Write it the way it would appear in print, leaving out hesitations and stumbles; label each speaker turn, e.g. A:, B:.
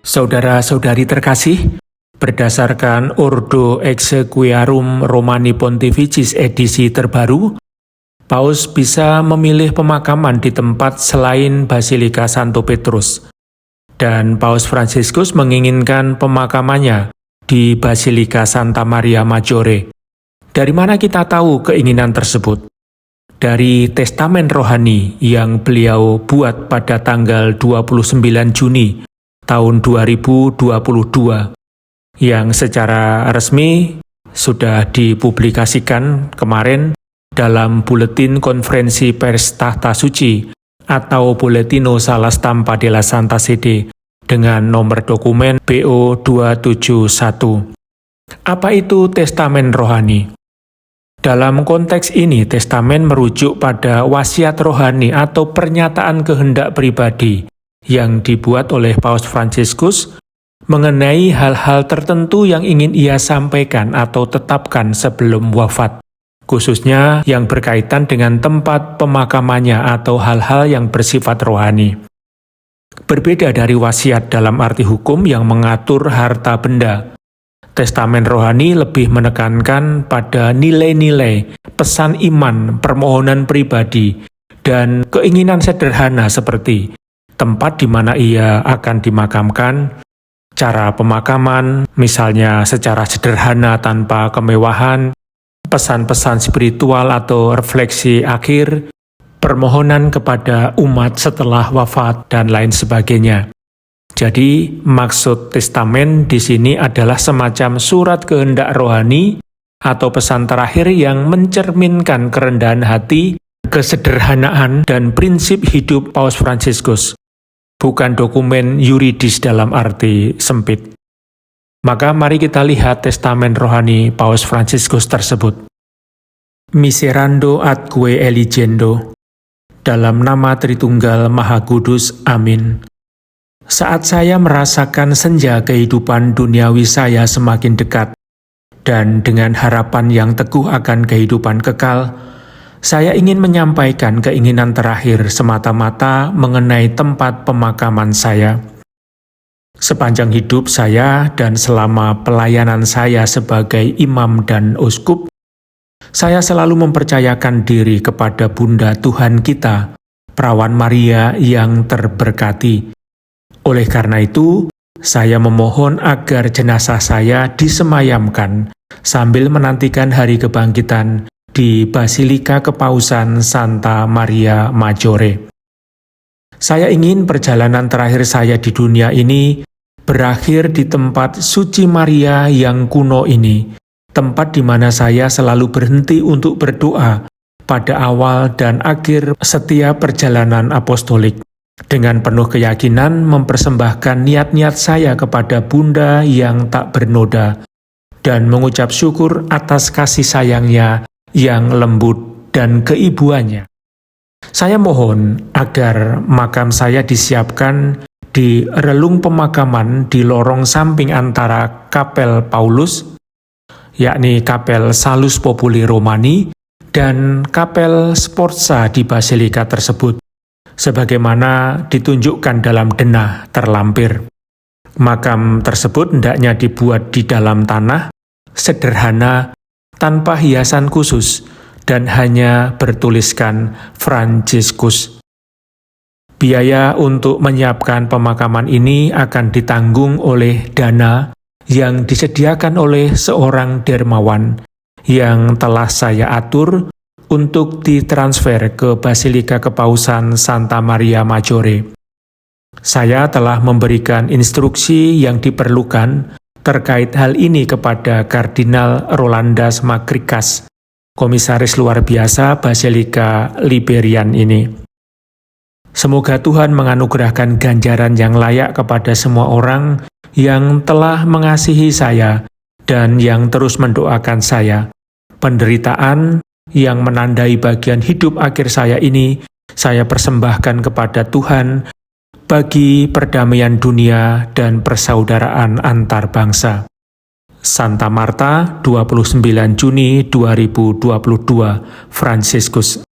A: Saudara-saudari terkasih, berdasarkan Ordo Exequiarum Romani Pontificis edisi terbaru, Paus bisa memilih pemakaman di tempat selain Basilika Santo Petrus, dan Paus Fransiskus menginginkan pemakamannya di Basilika Santa Maria Maggiore. Dari mana kita tahu keinginan tersebut? Dari testamen rohani yang beliau buat pada tanggal 29 Juni tahun 2022, yang secara resmi sudah dipublikasikan kemarin dalam Buletin Konferensi Pers Tahta Suci atau Boletino Sala Stampa della Santa Sede dengan nomor dokumen BO 271. Apa itu testamen rohani? Dalam konteks ini, testamen merujuk pada wasiat rohani atau pernyataan kehendak pribadi yang dibuat oleh Paus Fransiskus mengenai hal-hal tertentu yang ingin ia sampaikan atau tetapkan sebelum wafat, khususnya yang berkaitan dengan tempat pemakamannya atau hal-hal yang bersifat rohani. Berbeda dari wasiat dalam arti hukum yang mengatur harta benda, testamen rohani lebih menekankan pada nilai-nilai, pesan iman, permohonan pribadi, dan keinginan sederhana seperti tempat di mana ia akan dimakamkan, cara pemakaman, misalnya secara sederhana tanpa kemewahan, pesan-pesan spiritual atau refleksi akhir, permohonan kepada umat setelah wafat, dan lain sebagainya. Jadi, maksud testamen di sini adalah semacam surat kehendak rohani atau pesan terakhir yang mencerminkan kerendahan hati, kesederhanaan, dan prinsip hidup Paus Fransiskus, bukan dokumen yuridis dalam arti sempit. Maka mari kita lihat testamen rohani Paus Fransiskus tersebut. Miserando atque eligendo, dalam nama Tritunggal Maha Kudus, amin. Saat saya merasakan senja kehidupan duniawi saya semakin dekat, dan dengan harapan yang teguh akan kehidupan kekal, saya ingin menyampaikan keinginan terakhir semata-mata mengenai tempat pemakaman saya. Sepanjang hidup saya dan selama pelayanan saya sebagai imam dan uskup, saya selalu mempercayakan diri kepada Bunda Tuhan kita, Perawan Maria yang terberkati. Oleh karena itu, saya memohon agar jenazah saya disemayamkan sambil menantikan hari kebangkitan di Basilika Kepausan Santa Maria Maggiore. Saya ingin perjalanan terakhir saya di dunia ini berakhir di tempat suci Maria yang kuno ini, tempat di mana saya selalu berhenti untuk berdoa pada awal dan akhir setiap perjalanan apostolik, dengan penuh keyakinan mempersembahkan niat-niat saya kepada Bunda yang tak bernoda, dan mengucap syukur atas kasih sayangnya yang lembut dan keibuannya. Saya mohon agar makam saya disiapkan di relung pemakaman di lorong samping antara Kapel Paulus, yakni Kapel Salus Populi Romani, dan Kapel Sforza di Basilika tersebut, sebagaimana ditunjukkan dalam denah terlampir. Makam tersebut hendaknya dibuat di dalam tanah, sederhana, tanpa hiasan khusus, dan hanya bertuliskan Fransiskus. Biaya untuk menyiapkan pemakaman ini akan ditanggung oleh dana yang disediakan oleh seorang dermawan yang telah saya atur untuk ditransfer ke Basilika Kepausan Santa Maria Maggiore. Saya telah memberikan instruksi yang diperlukan terkait hal ini kepada Kardinal Rolandas Makrikas, komisaris luar biasa Basilika Liberian ini. Semoga Tuhan menganugerahkan ganjaran yang layak kepada semua orang yang telah mengasihi saya dan yang terus mendoakan saya. Penderitaan yang menandai bagian hidup akhir saya ini, saya persembahkan kepada Tuhan bagi perdamaian dunia dan persaudaraan antar bangsa. Santa Marta, 29 Juni 2022, Fransiskus.